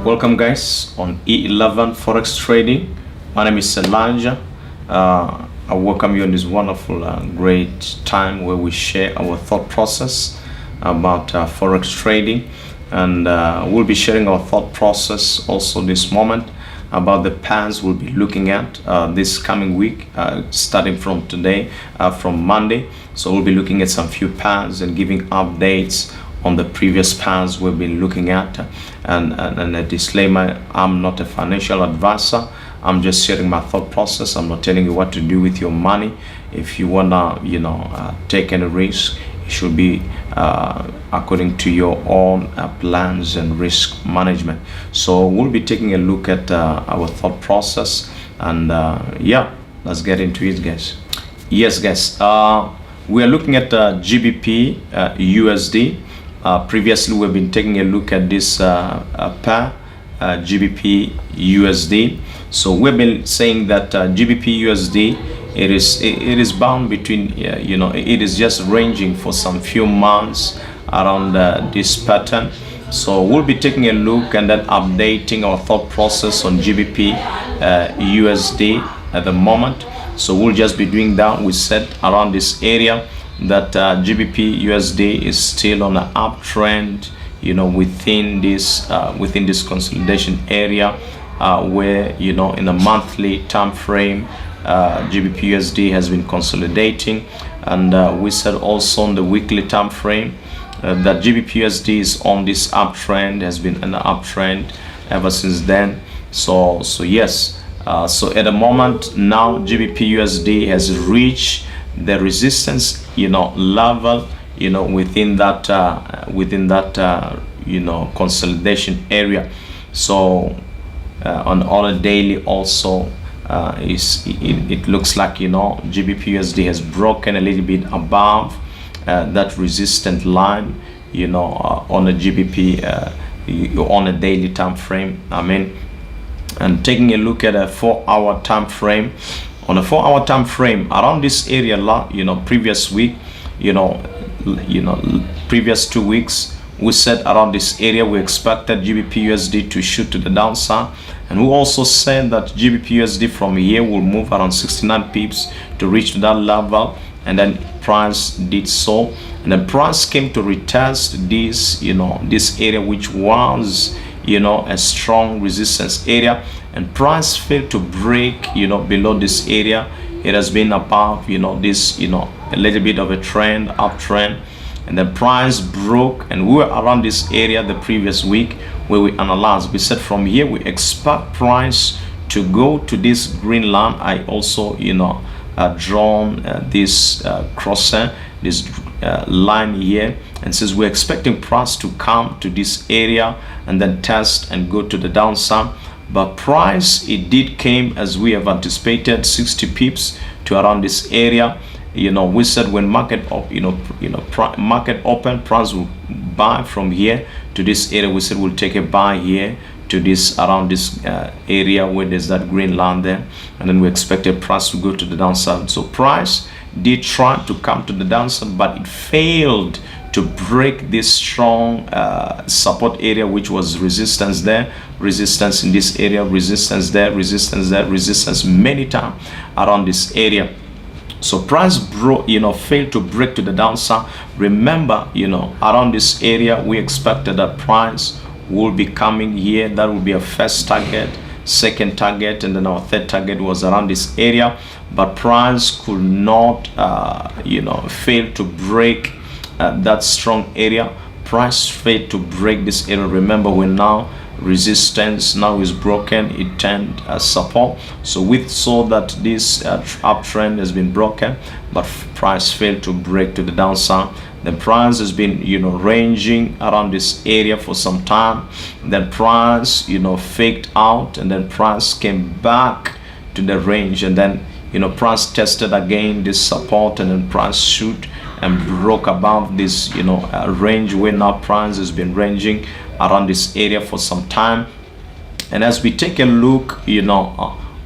Welcome guys on E11 Forex Trading. My name is Elijah. I welcome you on this wonderful great time where we share our thought process about Forex trading, and we'll be sharing our thought process also this moment about the pairs we'll be looking at this coming week, starting from today, from Monday. So we'll be looking at some few pairs and giving updates on the previous pairs we've been looking at. And a disclaimer, I'm not a financial advisor. I'm just sharing my thought process. I'm not telling you what to do with your money. If you wanna take any risk, it should be according to your own plans and risk management. So we'll be taking a look at our thought process, and yeah, let's get into it, guys. Yes, guys, we are looking at GBP USD. Previously we've been taking a look at this pair, GBP USD. So we've been saying that GBP USD, it is bound between it is just ranging for some few months around this pattern. So we'll be taking a look and then updating our thought process on GBP USD at the moment. So we'll just be doing that. We said around this area that GBP USD is still on an uptrend, within this consolidation area, where in a monthly time frame GBP USD has been consolidating, and we said also on the weekly time frame that GBP USD is on this uptrend, has been an uptrend ever since then. So yes, so at the moment now GBP USD has reached the resistance level within that consolidation area. So on a daily also it looks like GBP USD has broken a little bit above that resistant line on a GBP on a daily time frame. And taking a look at a 4-hour time frame. On a 4-hour time frame, around this area, previous week, previous 2 weeks, we said around this area we expected GBP USD to shoot to the downside, and we also said that GBP USD from here will move around 69 pips to reach to that level, and then price did so, and then price came to retest this this area, which was a strong resistance area, and price failed to break below this area. It has been above this a little bit of a trend, uptrend, and then price broke, and we were around this area the previous week where we analyzed. We said from here we expect price to go to this green line. I also drawn this crosser, this line here, and says we're expecting price to come to this area and then test and go to the downside. But price, it did came as we have anticipated, 60 pips to around this area. We said when market market open, price will buy from here to this area. We said we'll take a buy here to this around this area where there's that green line there, and then we expected price to go to the downside. So price did try to come to the downside, but it failed to break this strong support area, which was resistance there, resistance in this area, resistance there, resistance there, resistance many times around this area. So price broke, failed to break to the downside. Remember, around this area we expected that price will be coming here. That will be a first target, second target, and then our third target was around this area, but price could not fail to break that strong area. Price failed to break this area. Remember, when now resistance now is broken, it turned support. So we saw that this uptrend has been broken, but price failed to break to the downside. The price has been ranging around this area for some time. Then price faked out, and then price came back to the range, and then price tested again this support, and then price shoot and broke above this range where now price has been ranging around this area for some time. And as we take a look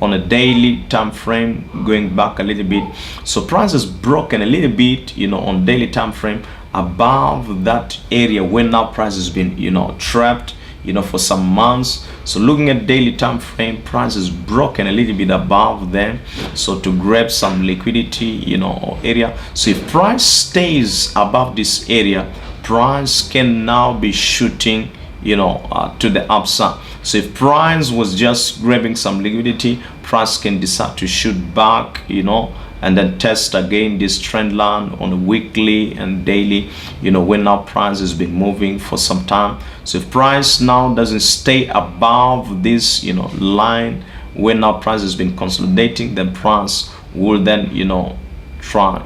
on a daily time frame, going back a little bit, so price has broken a little bit on daily time frame above that area when now price has been trapped for some months. So looking at daily time frame, price is broken a little bit above them, so to grab some liquidity, or area. So if price stays above this area, price can now be shooting to the upside. So if price was just grabbing some liquidity, price can decide to shoot back, and then test again this trend line on a weekly and daily, when now price has been moving for some time. So if price now doesn't stay above this line, when now price has been consolidating, then price will then try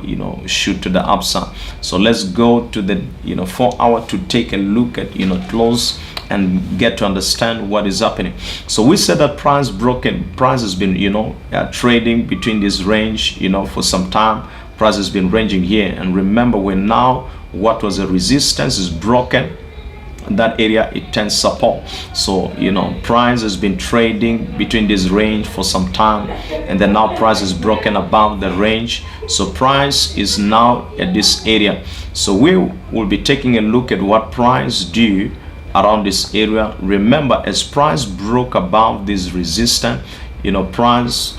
shoot to the upside. So let's go to the 4 hour to take a look at close and get to understand what is happening. So we said that price has been trading between this range for some time. Price has been ranging here, and remember, when now what was a resistance is broken, that area it tends support. So price has been trading between this range for some time, and then now price is broken above the range. So price is now at this area. So we will be taking a look at what price do around this area. Remember, as price broke above this resistance, price,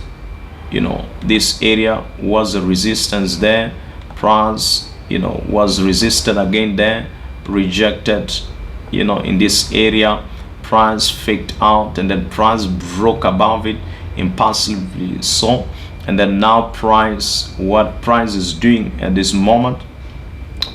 this area was a resistance there. Price was resisted again there, rejected in this area. Price faked out, and then price broke above it impulsively. So, and then now price, what price is doing at this moment,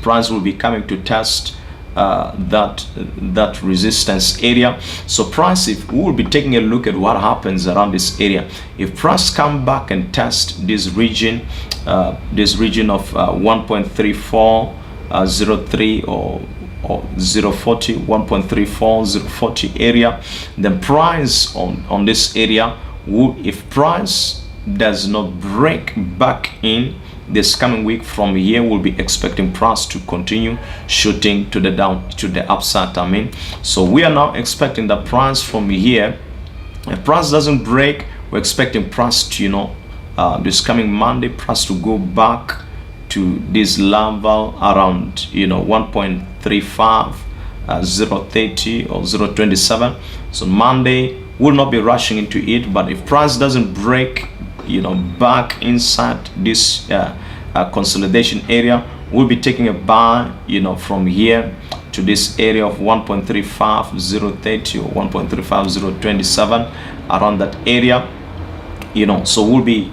price will be coming to test that resistance area. So price, if we will be taking a look at what happens around this area, if price come back and test this region of 1.3403 or 040, 1.34 040 area, then price on this area would, if price does not break back in this coming week, from here we'll be expecting price to continue shooting to the down, to the upside. So we are now expecting the price from here, if price doesn't break, we're expecting price to this coming Monday, price to go back to this level around 1.35 030 or 027. So Monday will not be rushing into it, but if price doesn't break back inside this consolidation area, we'll be taking a buy from here to this area of 1.35 030 or 1.35 027, around that area. So we'll be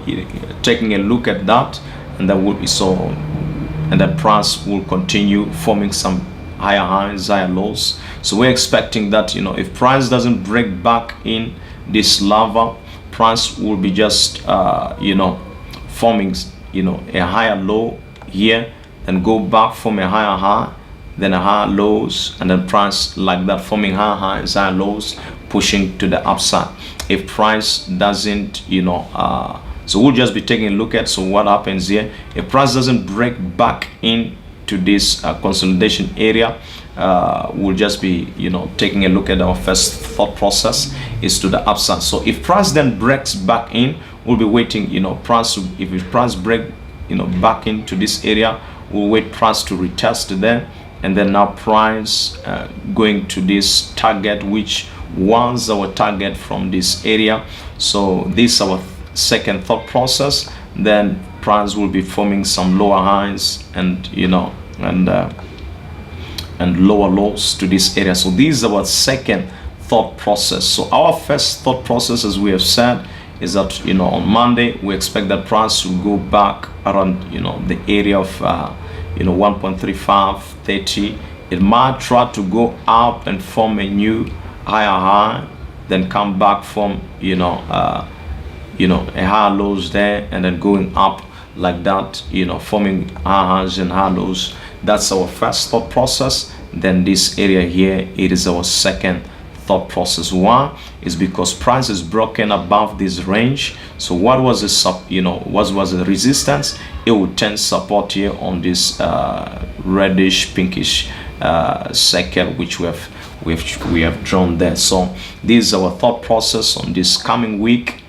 taking a look at that, and that will be so, and that price will continue forming some higher highs, higher lows. So we're expecting that if price doesn't break back in this level, price will be just forming a higher low here, then go back, form a higher high, then a higher lows, and then price like that, forming higher highs, higher lows, pushing to the upside. If price doesn't so we'll just be taking a look at what happens here. If price doesn't break back into this consolidation area, we'll just be taking a look at our first thought process is to the upside. So if price then breaks back in, we'll be waiting price to, if price break back into this area, we'll wait price to retest there, and then now price going to this target, which was our target from this area. So this is our second thought process. Then price will be forming some lower highs and and lower lows to this area. So this is our second thought process. So our first thought process, as we have said, is that on Monday we expect that price to go back around the area of 1.3530. It might try to go up and form a new higher high, then come back from a higher lows there, and then going up like that, forming high highs and high lows. That's our first thought process. Then this area here, it is our second thought process. Why? Is because price is broken above this range. So what was the what was the resistance? It would tend support here on this reddish pinkish circle which we have drawn there. So this is our thought process on this coming week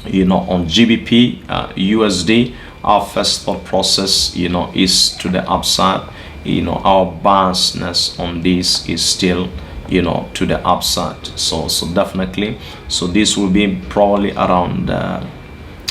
on GBP USD. Our first thought process is to the upside. Our biasness on this is still to the upside. So definitely, so this will be probably around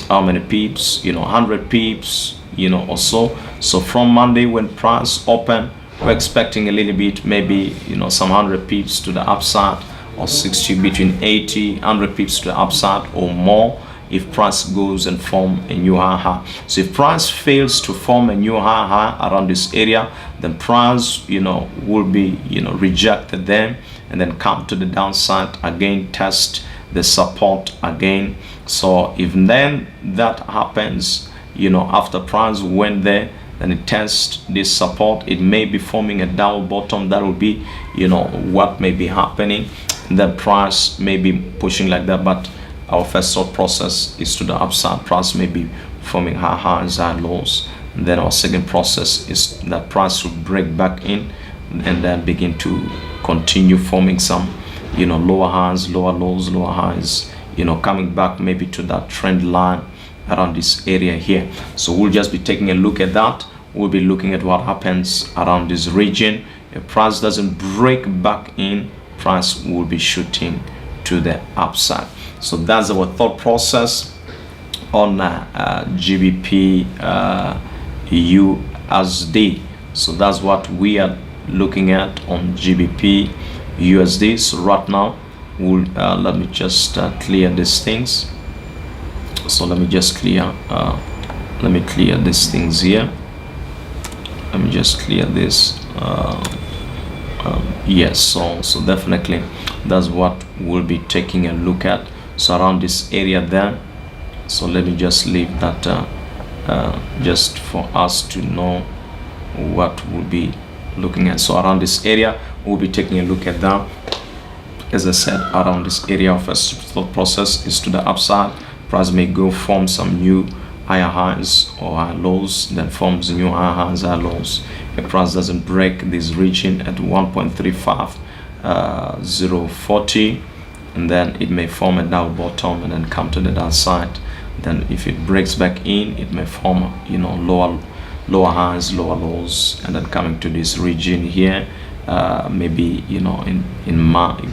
how many pips, 100 pips, or so. So from Monday when price open, we're expecting a little bit, maybe some 100 pips to the upside, or 60, between 80 100 pips to the upside or more, if price goes and form a new high. So if price fails to form a new high around this area, then price will be rejected them, and then come to the downside again, test the support again. So if then that happens, after price went there, then it tests this support, it may be forming a down bottom. That will be what may be happening, and then price may be pushing like that. But our first thought process is to the upside. Price may be forming high highs, high lows, and then our second process is that price will break back in and then begin to continue forming some lower highs, lower lows, lower highs, coming back maybe to that trend line around this area here. So we'll just be taking a look at that. We'll be looking at what happens around this region. If price doesn't break back in, price will be shooting to the upside. So that's our thought process on GBP USD. So that's what we are looking at on GBP USD. So right now we'll let me just clear these things. So let me just clear these things here. Let me just clear this. Yes, so definitely that's what we'll be taking a look at. So around this area there. So let me just leave that just for us to know what we'll be looking at. So around this area we'll be taking a look at that. As I said, around this area of a thought process is to the upside. Price may go form some new higher highs or higher lows, then forms new higher highs, higher lows. If price doesn't break this region at 1.35040, and then it may form a down bottom and then come to the downside. Then if it breaks back in, it may form lower highs, lower lows, and then coming to this region here, maybe in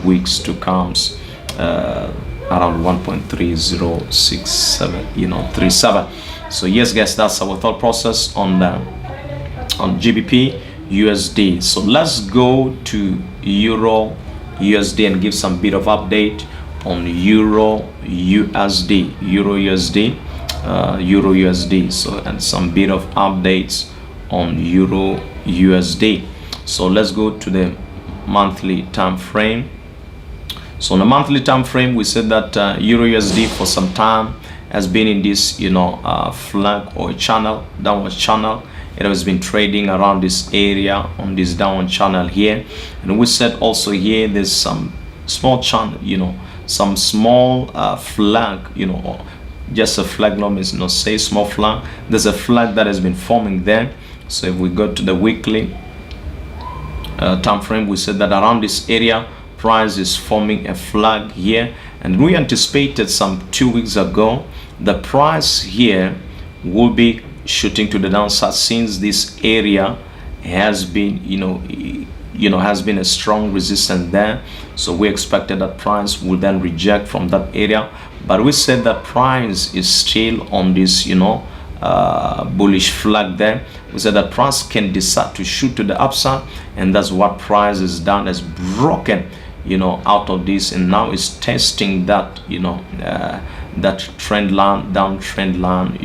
weeks to comes, around 1.3067 37. So yes guys, that's our thought process on GBP USD. So let's go to Euro USD and give some bit of update on Euro USD. So and some bit of updates on Euro USD. So let's go to the monthly time frame. So on the monthly time frame, we said that Euro USD for some time has been in this flag or channel, downward channel. It has been trading around this area on this downward channel here, and we said also here there's some small channel, some small flag, or just a flag, no means not say small flag. There's a flag that has been forming there. So if we go to the weekly time frame, we said that around this area price is forming a flag here, and we anticipated some 2 weeks ago the price here will be shooting to the downside, since this area has been has been a strong resistance there. So we expected that price will then reject from that area, but we said that price is still on this bullish flag there. We said that price can decide to shoot to the upside, and that's what price has done, has broken out of this, and now is testing that that trend line, down trend line,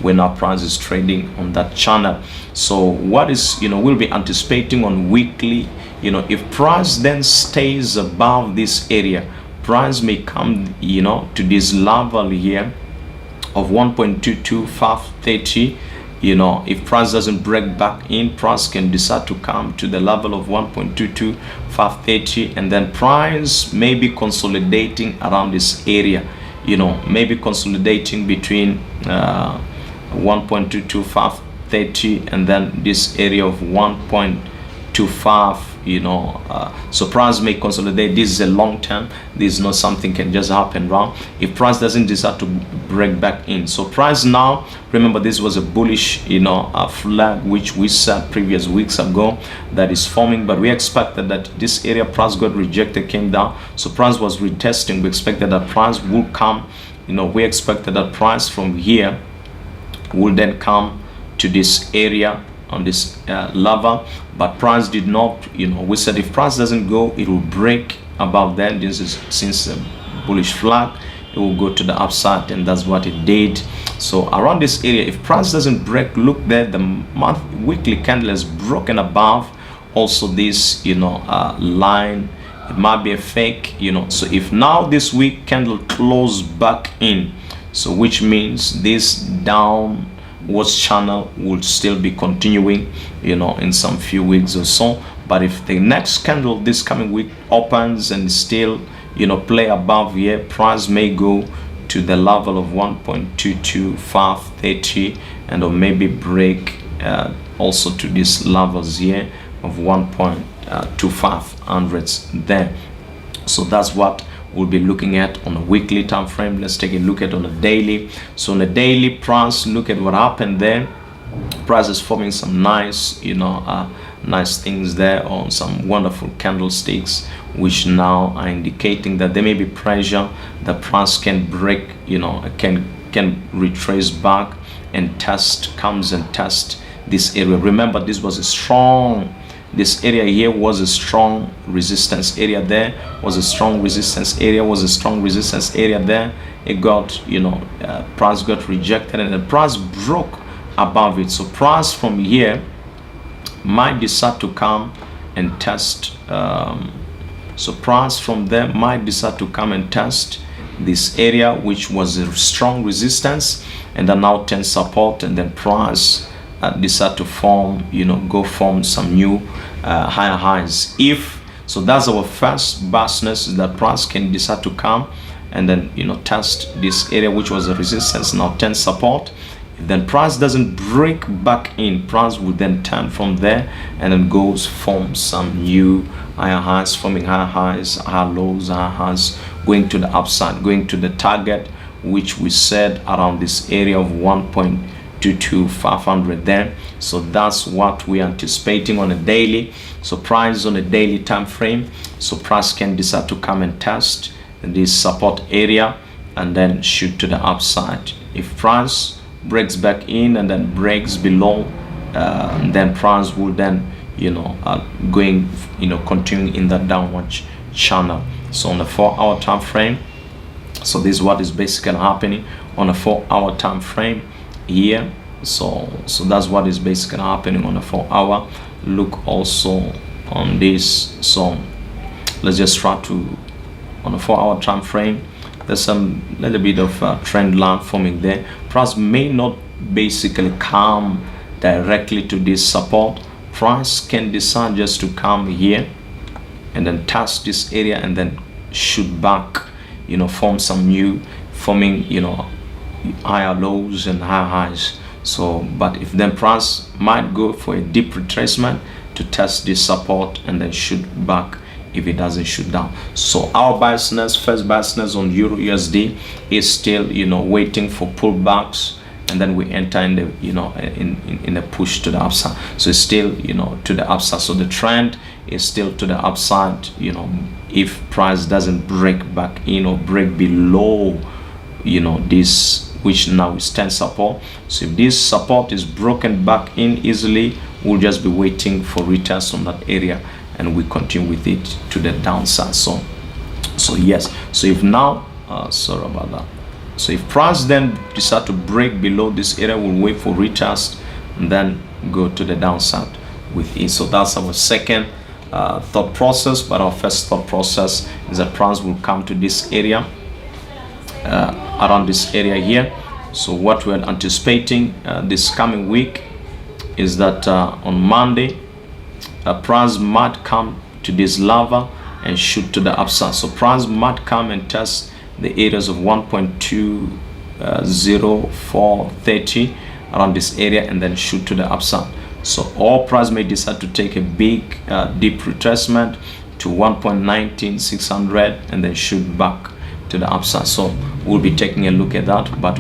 when our price is trading on that channel. So what is we'll be anticipating on weekly, if price then stays above this area, price may come to this level here of 1.22530. If price doesn't break back in, price can decide to come to the level of 1.22530, and then price may be consolidating around this area, maybe consolidating between 1.22530 and then this area of 1.25 so price may consolidate. This is a long term. This is not something can just happen wrong if price doesn't decide to break back in. So price now, remember, this was a bullish flag which we set previous weeks ago that is forming, but we expected that this area price got rejected, came down, so price was retesting. We expected that price will come, we expected that price from here will then come to this area on this level, but price did not. We said if price doesn't go, it will break above then. This is since a bullish flag, it will go to the upside, and that's what it did. So around this area, if price doesn't break, look there, the weekly candle is broken above also this line. It might be a fake, so if now this week candle close back in, so which means this downwards channel will still be continuing in some few weeks or so. But if the next candle this coming week opens and still play above here, price may go to the level of 1.22530 and or maybe break also to these levels here of 1.2500 there. So that's what we'll be looking at on a weekly time frame. Let's take a look at on a daily. So on a daily, price, look at what happened there. Price is forming some nice nice things there on some wonderful candlesticks, which now are indicating that there may be pressure. The price can break, can retrace back and comes and test this area. Remember, this was a strong, this area here was a strong resistance area. There was a strong resistance area, there. It got, price got rejected and the price broke above it. So price from here might decide to come and test. So price from there might decide to come and test this area, which was a strong resistance, and then now 10 support, and then price decide to form, go form some new higher highs. If so, that's our first baseness, is that price can decide to come and then test this area which was a resistance, now 10 support. If then price doesn't break back in, price will then turn from there and then goes form some new higher highs, forming higher highs, higher lows, higher highs, going to the upside, going to the target which we said around this area of 1.22500 there. So that's what we're anticipating on a daily. So price on a daily time frame, so price can decide to come and test this support area and then shoot to the upside. If price breaks back in and then breaks below, then price will then going continuing in that downward channel. So on the 4-hour time frame, so this is what is basically happening on a 4-hour time frame here. So that's what is basically happening on a 4-hour. Look also on this. So let's just try to, on a 4-hour time frame, there's some little bit of trend line forming there. Price may not basically come directly to this support. Price can decide just to come here and then test this area and then shoot back, form some new, forming higher lows and higher highs. So but if then price might go for a deep retracement to test this support and then shoot back if it doesn't shoot down. So our biasness, first biasness on Euro USD is still waiting for pullbacks, and then we enter in the in a push to the upside. So it's still to the upside. So the trend is still to the upside. If price doesn't break back in or break below this, which now is 10 support. So if this support is broken back in easily, we'll just be waiting for retest on that area and we continue with it to the downside. So yes, so if now sorry about that, so if price then decide to break below this area, we'll wait for retest and then go to the downside with it. So that's our second thought process. But our first thought process is that price will come to this area, around this area here. So what we're anticipating this coming week is that on Monday, price might come to this level and shoot to the upside. So price might come and test the areas of 1.20430 around this area and then shoot to the upside. So or price may decide to take a big deep retracement to 1.19600 and then shoot back to the upside. So we'll be taking a look at that, but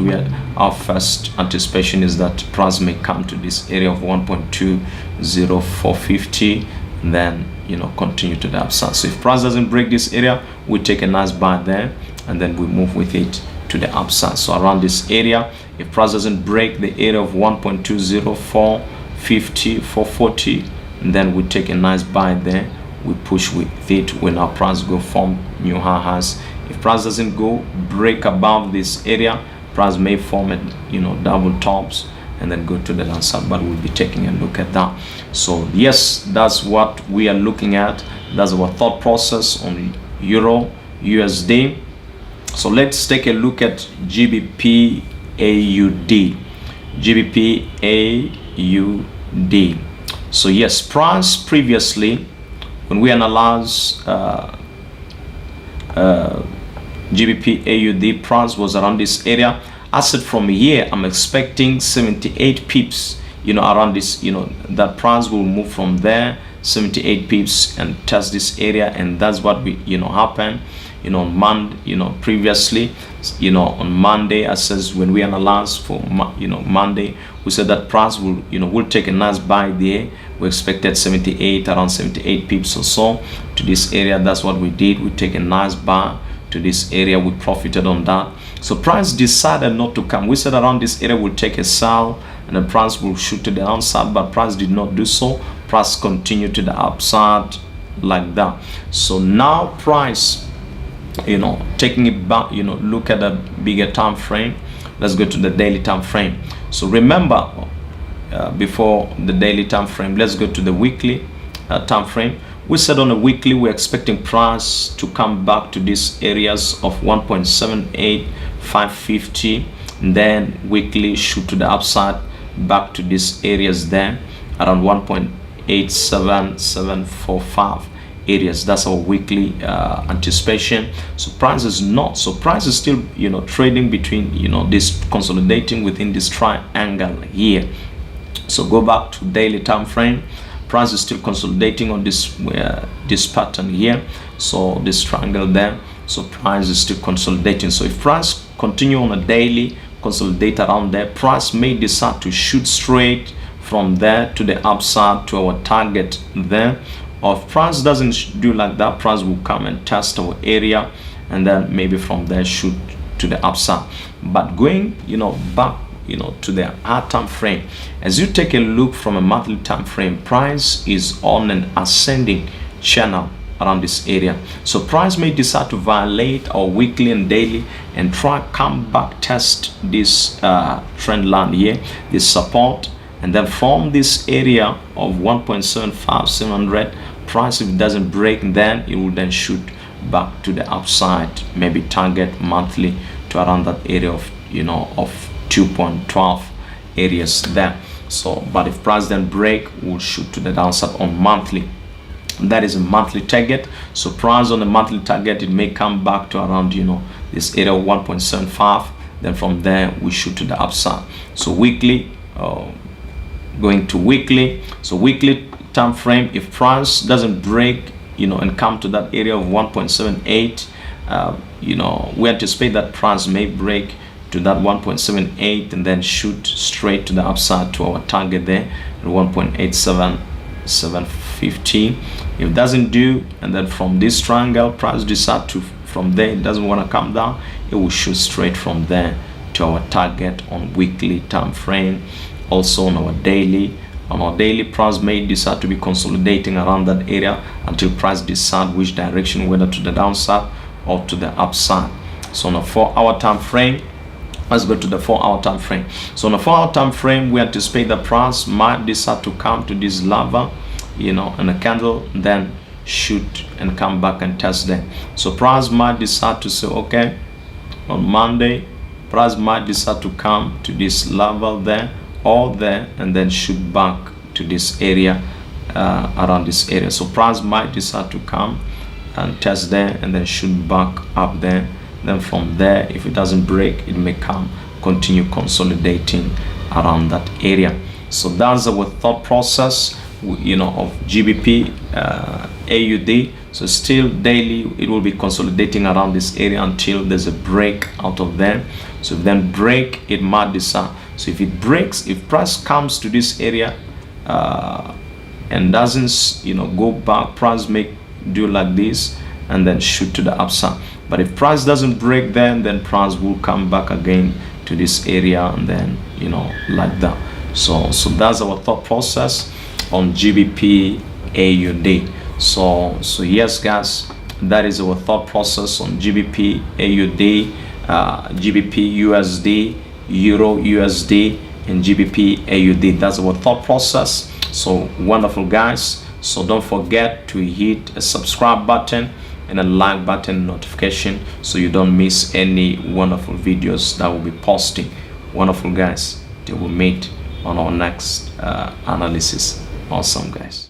our first anticipation is that price may come to this area of 1.20450 and then continue to the upside. So if price doesn't break this area, we take a nice buy there and then we move with it to the upside. So around this area, if price doesn't break the area of 1.20450, 440, and then we take a nice buy there, we push with it when our price go form new highs. If price doesn't go break above this area, price may form a double tops and then go to the downside, but we'll be taking a look at that. So yes, that's what we are looking at. That's our thought process on Euro USD. So let's take a look at Gbp Aud. Gbp Aud. So yes, price previously, when we analyze Gbp Aud, price was around this area. I said from here I'm expecting 78 pips, around this, that price will move from there 78 pips and test this area, and that's what we happened on Monday. Previously, on Monday, I says when we analyze for Monday, we said that price will will take a nice buy there. We expected 78, around 78 pips or so to this area. That's what we did. We take a nice buy to this area. We profited on that. So price decided not to come. We said around this area we'll take a sell and the price will shoot to the downside, but price did not do so. Price continued to the upside like that. So now price taking it back, look at the bigger time frame. Let's go to the daily time frame. So remember, before the daily time frame, let's go to the weekly time frame. We said on a weekly we're expecting price to come back to these areas of 1.78550, and then weekly shoot to the upside back to these areas there around 1.87745 areas. That's our weekly anticipation. So price is not. So price is still trading between this, consolidating within this triangle here. So go back to daily time frame. Price is still consolidating on this pattern here. So this triangle there. So price is still consolidating. So if price continue on a daily consolidate around there, price may decide to shoot straight from there to the upside to our target there. Or if price doesn't do like that, price will come and test our area and then maybe from there shoot to the upside. But going back to the higher time frame, as you take a look from a monthly time frame, price is on an ascending channel around this area. So price may decide to violate our weekly and daily and try come back test this trend line here, this support, and then from this area of 1.75700, price, if it doesn't break, then it will then shoot back to the upside, maybe target monthly to around that area of of 2.12 areas there. So but if price then break, we'll shoot to the downside on monthly. That is a monthly target. So price on the monthly target, it may come back to around this area of 1.75, then from there we shoot to the upside. So weekly, going to weekly. So weekly time frame, if price doesn't break and come to that area of 1.78, we anticipate that price may break to that 1.78 and then shoot straight to the upside to our target there at 1.87750. If it doesn't do, and then from this triangle price decide to from there, it doesn't want to come down, it will shoot straight from there to our target on weekly time frame. Also on our daily, price may decide to be consolidating around that area until price decide which direction, whether to the downside or to the upside. So on a 4-hour time frame, let's go to the 4-hour time frame. So on a 4-hour time frame, we anticipate the price might decide to come to this lava, and a candle, then shoot and come back and test them. So price might decide to say, okay, on Monday, price might decide to come to this level there or there and then shoot back to this area, around this area. So price might decide to come and test there and then shoot back up there. Then from there, if it doesn't break, it may continue consolidating around that area. So that's our thought process, you know, of GBP AUD. So still daily it will be consolidating around this area until there's a break out of there. So if then break, it might decide. So if it breaks, if price comes to this area and doesn't, you know, go back, price make do like this and then shoot to the upside. But if price doesn't break, then price will come back again to this area and then, you know, like that. So that's our thought process on GBP AUD. So yes guys, that is our thought process on GBP AUD, GBP USD, Euro USD, and GBP AUD. That's our thought process. So wonderful guys. So don't forget to hit a subscribe button and a like button notification so you don't miss any wonderful videos that will be posting. Wonderful guys, till we meet on our next analysis. Awesome guys.